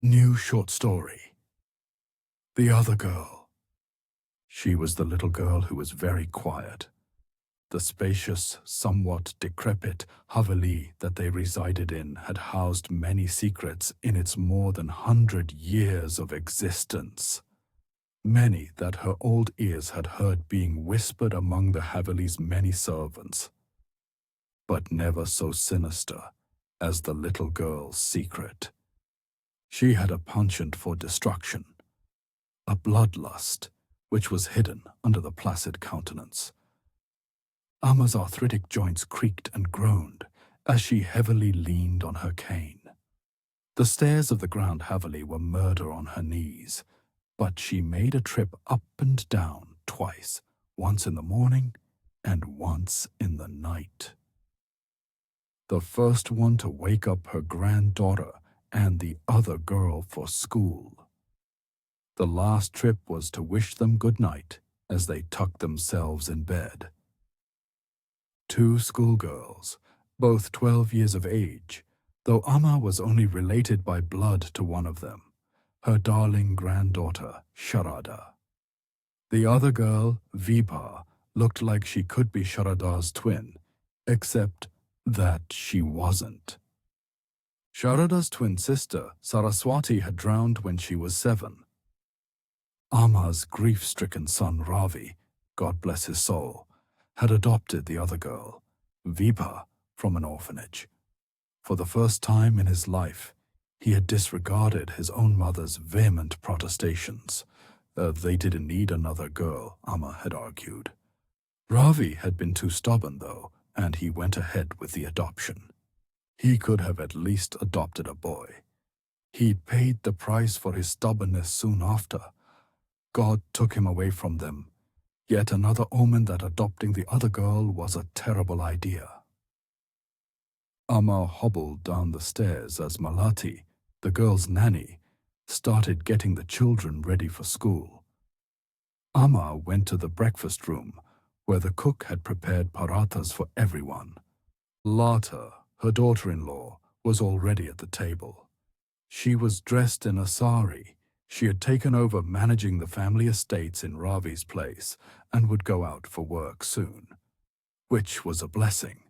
New short story. The other girl. She was the little girl who was very quiet. The spacious, somewhat decrepit Haveli that they resided in had housed many secrets in its more than 100 years of existence. Many that her old ears had heard being whispered among the Haveli's many servants. But never so sinister as the little girl's secret. She had a penchant for destruction, a bloodlust which was hidden under the placid countenance. Amma's arthritic joints creaked and groaned as she heavily leaned on her cane. The stairs of the Grand Haveli were murder on her knees, but she made a trip up and down twice, once in the morning and once in the night. The first one to wake up her granddaughter and the other girl for school. The last trip was to wish them good night as they tucked themselves in bed. Two schoolgirls, both 12 years of age, though Amma was only related by blood to one of them, her darling granddaughter, Sharada. The other girl, Vibha, looked like she could be Sharada's twin, except that she wasn't. Sharada's twin sister, Saraswati, had drowned when she was 7. Amma's grief-stricken son, Ravi, God bless his soul, had adopted the other girl, Vibha, from an orphanage. For the first time in his life, he had disregarded his own mother's vehement protestations. They didn't need another girl, Amma had argued. Ravi had been too stubborn, though, and he went ahead with the adoption. He could have at least adopted a boy. He'd paid the price for his stubbornness soon after. God took him away from them. Yet another omen that adopting the other girl was a terrible idea. Amma hobbled down the stairs as Malati, the girl's nanny, started getting the children ready for school. Amma went to the breakfast room, where the cook had prepared parathas for everyone. Lata, her daughter-in-law, was already at the table. She was dressed in a sari. She had taken over managing the family estates in Ravi's place and would go out for work soon, which was a blessing,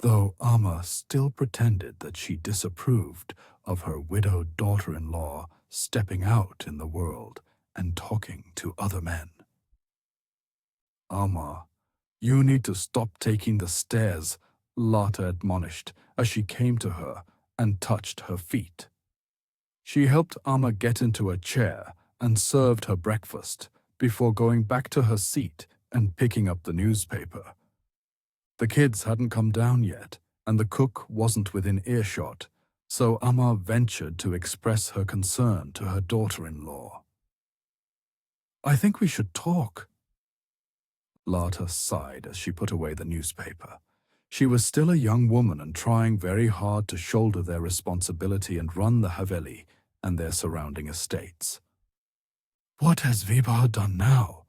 though Amma still pretended that she disapproved of her widowed daughter-in-law stepping out in the world and talking to other men. Amma, you need to stop taking the stairs, Lata admonished as she came to her and touched her feet. She helped Amma get into a chair and served her breakfast before going back to her seat and picking up the newspaper. The kids hadn't come down yet, and the cook wasn't within earshot, so Amma ventured to express her concern to her daughter-in-law. I think we should talk. Lata sighed as she put away the newspaper. She was still a young woman and trying very hard to shoulder their responsibility and run the Haveli and their surrounding estates. What has Vibha done now?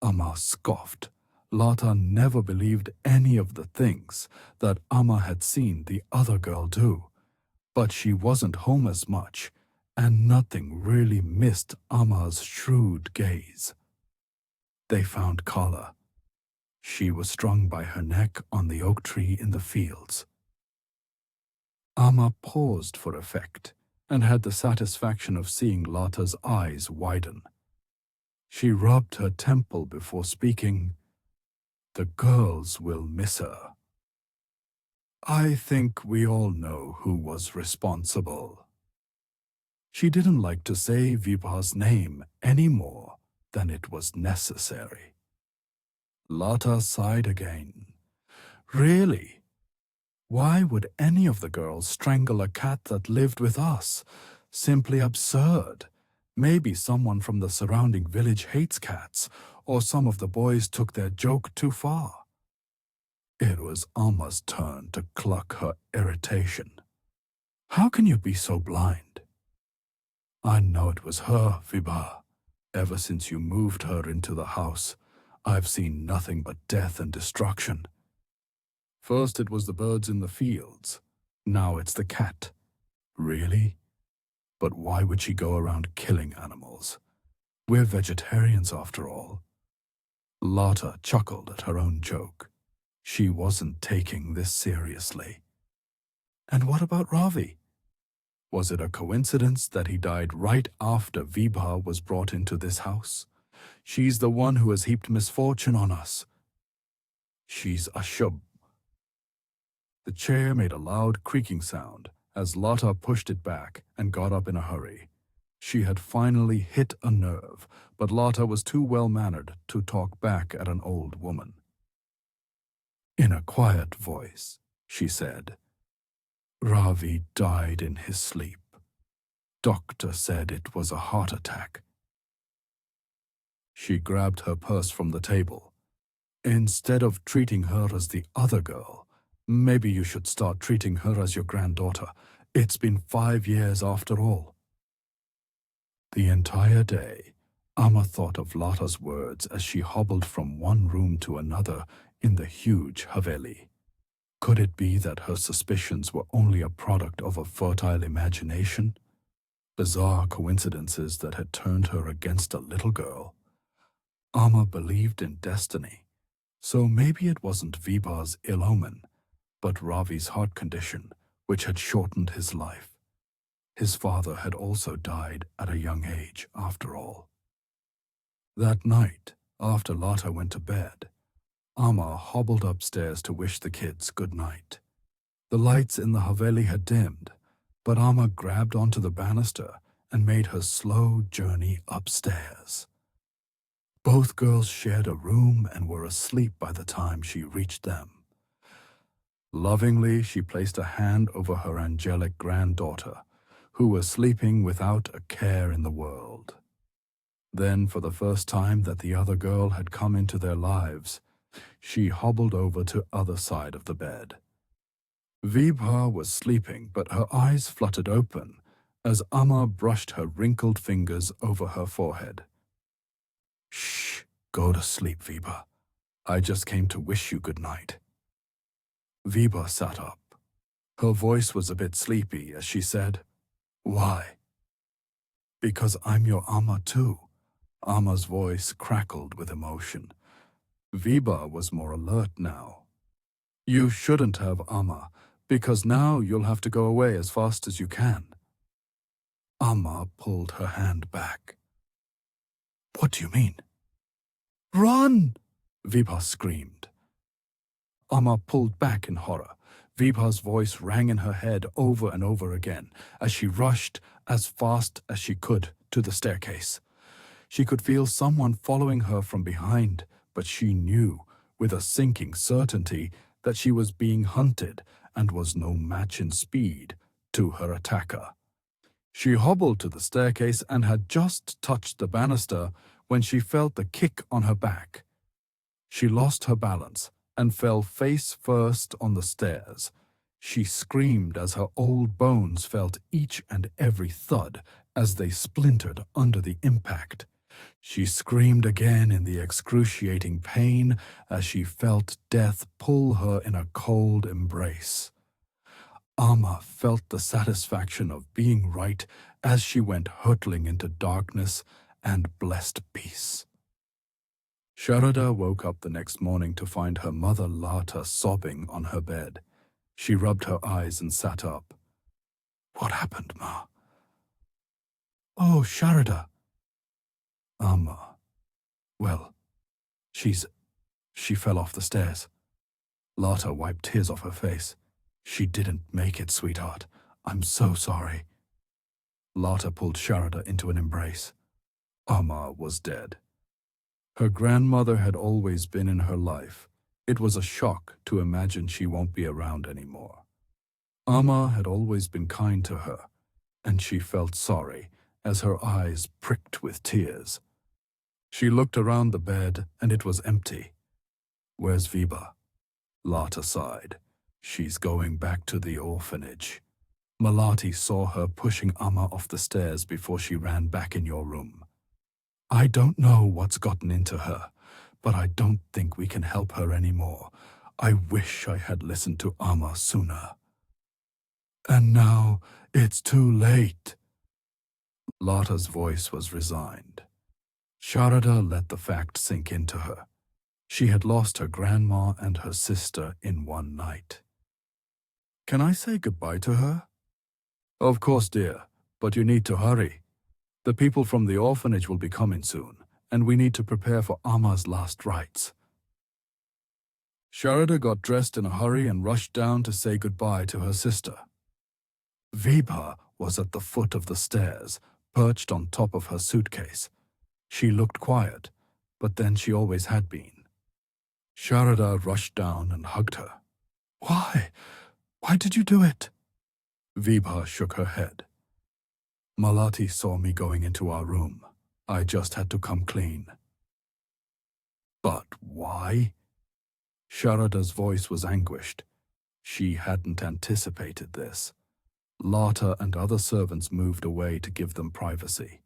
Amma scoffed. Lata never believed any of the things that Amma had seen the other girl do, but she wasn't home as much, and nothing really missed Amma's shrewd gaze. They found Kala. She was strung by her neck on the oak tree in the fields. Amma paused for effect and had the satisfaction of seeing Lata's eyes widen. She rubbed her temple before speaking. The girls will miss her. I think we all know who was responsible. She didn't like to say Vibha's name any more than it was necessary. Lata sighed again. Really? Why would any of the girls strangle a cat that lived with us? Simply absurd. Maybe someone from the surrounding village hates cats, or some of the boys took their joke too far. It was Amma's turn to cluck her irritation. How can you be so blind? I know it was her, Vibha. Ever since you moved her into the house, I've seen nothing but death and destruction. First it was the birds in the fields. Now it's the cat. Really? But why would she go around killing animals? We're vegetarians after all. Lotta chuckled at her own joke. She wasn't taking this seriously. And what about Ravi? Was it a coincidence that he died right after Vibha was brought into this house? She's the one who has heaped misfortune on us. She's a shub. The chair made a loud creaking sound as Lotta pushed it back and got up in a hurry. She had finally hit a nerve, but Lotta was too well-mannered to talk back at an old woman. In a quiet voice, she said, "Ravi died in his sleep. Doctor said it was a heart attack." She grabbed her purse from the table. "Instead of treating her as the other girl, maybe you should start treating her as your granddaughter. It's been 5 years after all." The entire day, Amma thought of Lotta's words as she hobbled from one room to another in the huge Haveli. Could it be that her suspicions were only a product of a fertile imagination? Bizarre coincidences that had turned her against a little girl. Amma believed in destiny, so maybe it wasn't Vibha's ill omen, but Ravi's heart condition, which had shortened his life. His father had also died at a young age, after all. That night, after Lotta went to bed, Amma hobbled upstairs to wish the kids good night. The lights in the Haveli had dimmed, but Amma grabbed onto the banister and made her slow journey upstairs. Both girls shared a room and were asleep by the time she reached them. Lovingly, she placed a hand over her angelic granddaughter, who was sleeping without a care in the world. Then, for the first time that the other girl had come into their lives, she hobbled over to the other side of the bed. Vibha was sleeping, but her eyes fluttered open as Amma brushed her wrinkled fingers over her forehead. "Shh, go to sleep, Vibha. I just came to wish you good night." Vibha sat up. Her voice was a bit sleepy as she said, "Why?" "Because I'm your Amma too." Amma's voice crackled with emotion. Vibha was more alert now. "You shouldn't have, Amma, because now you'll have to go away as fast as you can." Amma pulled her hand back. "What do you mean?" "Run!" Vibha screamed. Amma pulled back in horror. Vibha's voice rang in her head over and over again as she rushed as fast as she could to the staircase. She could feel someone following her from behind, but she knew, with a sinking certainty, that she was being hunted and was no match in speed to her attacker. She hobbled to the staircase and had just touched the banister when she felt the kick on her back. She lost her balance and fell face first on the stairs. She screamed as her old bones felt each and every thud as they splintered under the impact. She screamed again in the excruciating pain as she felt death pull her in a cold embrace. Amma felt the satisfaction of being right as she went hurtling into darkness and blessed peace. Sharada woke up the next morning to find her mother Lata sobbing on her bed. She rubbed her eyes and sat up. "What happened, Ma?" "Oh, Sharada." "Amma. Well, she fell off the stairs." Lata wiped tears off her face. "She didn't make it, sweetheart. I'm so sorry." Lata pulled Sharada into an embrace. Amma was dead. Her grandmother had always been in her life. It was a shock to imagine she won't be around anymore. Amma had always been kind to her, and she felt sorry as her eyes pricked with tears. She looked around the bed, and it was empty. "Where's Vibha?" Lata sighed. "She's going back to the orphanage. Malati saw her pushing Amma off the stairs before she ran back in your room. I don't know what's gotten into her, but I don't think we can help her anymore. I wish I had listened to Amma sooner." "And now it's too late." Lata's voice was resigned. Sharada let the fact sink into her. She had lost her grandma and her sister in one night. Can I say goodbye to her? Of course, dear, but you need to hurry. The people from the orphanage will be coming soon, and we need to prepare for Amma's last rites. Sharada got dressed in a hurry and rushed down to say goodbye to her sister. Vibha was at the foot of the stairs, perched on top of her suitcase. She looked quiet, but then she always had been. Sharada rushed down and hugged her. Why? Why did you do it? Vibha shook her head. Malati saw me going into our room. I just had to come clean. But why? Sharada's voice was anguished. She hadn't anticipated this. Lata and other servants moved away to give them privacy.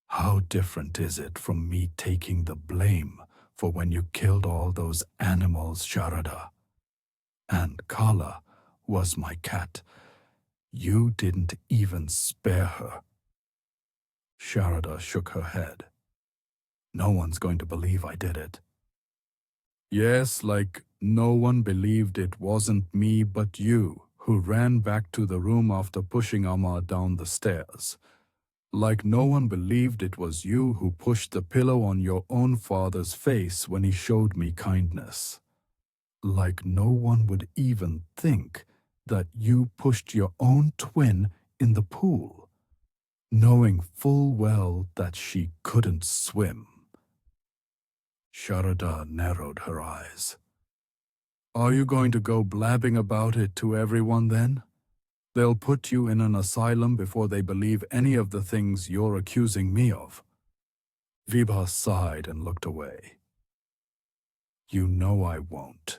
How different is it from me taking the blame for when you killed all those animals, Sharada? And Kala was my cat. You didn't even spare her. Sharada shook her head. No one's going to believe I did it. Yes, like no one believed it wasn't me but you who ran back to the room after pushing Amma down the stairs. Like no one believed it was you who pushed the pillow on your own father's face when he showed me kindness. Like no one would even think that you pushed your own twin in the pool, knowing full well that she couldn't swim. Sharada narrowed her eyes. Are you going to go blabbing about it to everyone then? They'll put you in an asylum before they believe any of the things you're accusing me of. Vibha sighed and looked away. You know I won't.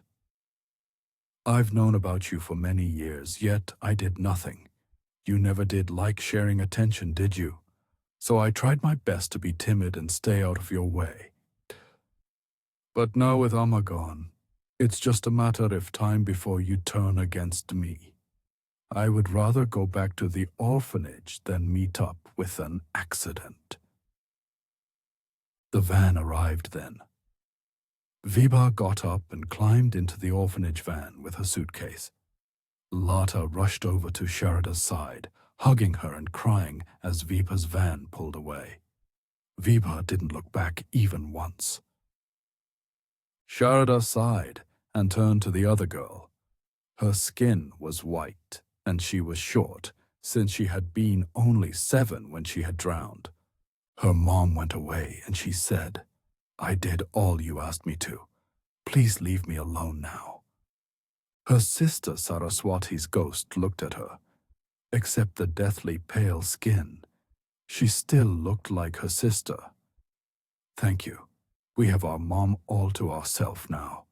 I've known about you for many years, yet I did nothing. You never did like sharing attention, did you? So I tried my best to be timid and stay out of your way. But now with Amma gone, it's just a matter of time before you turn against me. I would rather go back to the orphanage than meet up with an accident. The van arrived then. Vibha got up and climbed into the orphanage van with her suitcase. Lata rushed over to Sharada's side, hugging her and crying as Vibha's van pulled away. Vibha didn't look back even once. Sharada sighed and turned to the other girl. Her skin was white, and she was short, since she had been only 7 when she had drowned. Her mom went away, and she said, I did all you asked me to. Please leave me alone now. Her sister Saraswati's ghost looked at her. Except the deathly pale skin, she still looked like her sister. Thank you. We have our mom all to ourselves now.